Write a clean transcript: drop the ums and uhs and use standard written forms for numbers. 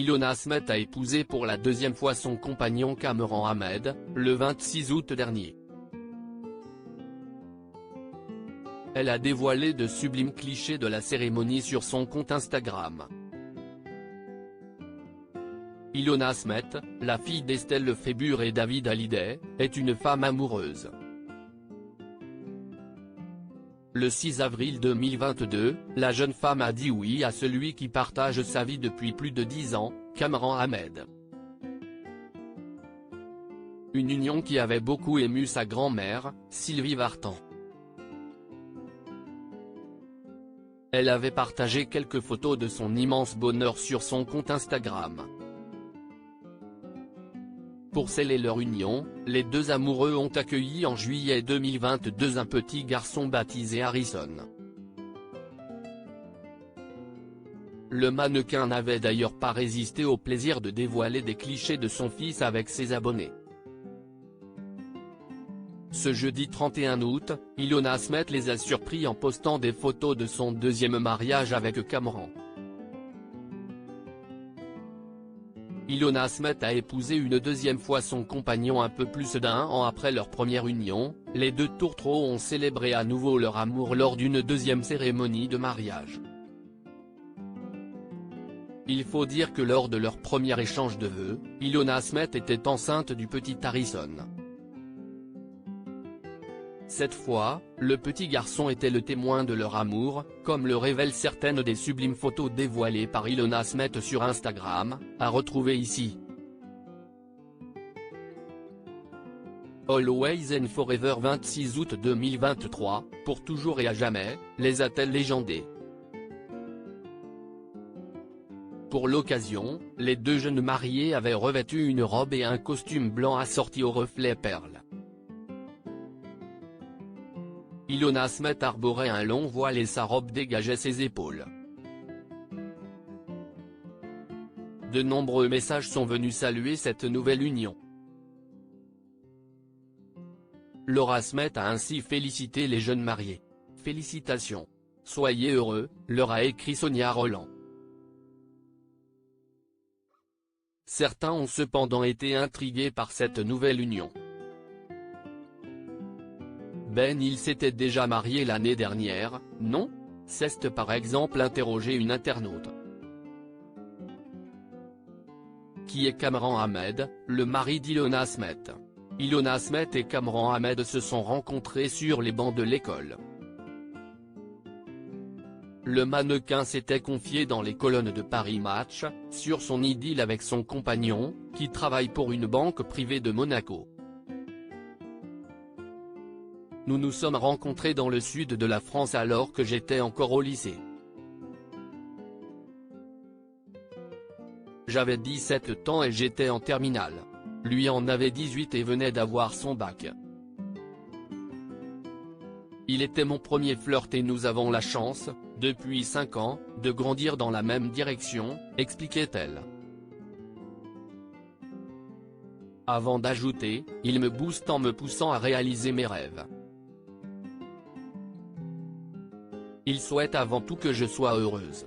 Ilona Asmet a épousé pour la deuxième fois son compagnon Kamran Ahmed, le 26 août dernier. Elle a dévoilé de sublimes clichés de la cérémonie sur son compte Instagram. Ilona Asmet, la fille d'Estelle Lefébure et David Hallyday, est une femme amoureuse. Le 6 avril 2022, la jeune femme a dit oui à celui qui partage sa vie depuis plus de 10 ans, Kamran Ahmed. Une union qui avait beaucoup ému sa grand-mère, Sylvie Vartan. Elle avait partagé quelques photos de son immense bonheur sur son compte Instagram. Pour sceller leur union, les deux amoureux ont accueilli en juillet 2022 un petit garçon baptisé Harrison. Le mannequin n'avait d'ailleurs pas résisté au plaisir de dévoiler des clichés de son fils avec ses abonnés. Ce jeudi 31 août, Ilona Asmet les a surpris en postant des photos de son deuxième mariage avec Kamran. Ilona Asmet a épousé une deuxième fois son compagnon un peu plus d'1 an après leur première union. Les deux tourtereaux ont célébré à nouveau leur amour lors d'une deuxième cérémonie de mariage. Il faut dire que lors de leur premier échange de vœux, Ilona Asmet était enceinte du petit Harrison. Cette fois, le petit garçon était le témoin de leur amour, comme le révèlent certaines des sublimes photos dévoilées par Ilona Asmet sur Instagram, à retrouver ici. Always and Forever 26 août 2023, pour toujours et à jamais, les a-t-elle légendés. Pour l'occasion, les deux jeunes mariés avaient revêtu une robe et un costume blanc assorti aux reflets perles. Ilona Asmet arborait un long voile et sa robe dégageait ses épaules. De nombreux messages sont venus saluer cette nouvelle union. Laura Asmet a ainsi félicité les jeunes mariés. « Félicitations. Soyez heureux », leur a écrit Sonia Rolland. Certains ont cependant été intrigués par cette nouvelle union. Il s'était déjà marié l'année dernière, non ? S'est par exemple interrogé une internaute. Qui est Kamran Ahmed, le mari d'Ilona Asmet ? Ilona Asmet et Kamran Ahmed se sont rencontrés sur les bancs de l'école. Le mannequin s'était confié dans les colonnes de Paris Match, sur son idylle avec son compagnon, qui travaille pour une banque privée de Monaco. Nous nous sommes rencontrés dans le sud de la France alors que j'étais encore au lycée. J'avais 17 ans et j'étais en terminale. Lui en avait 18 et venait d'avoir son bac. Il était mon premier flirt et nous avons la chance, depuis 5 ans, de grandir dans la même direction, expliquait-elle. Avant d'ajouter, il me booste en me poussant à réaliser mes rêves. Il souhaite avant tout que je sois heureuse.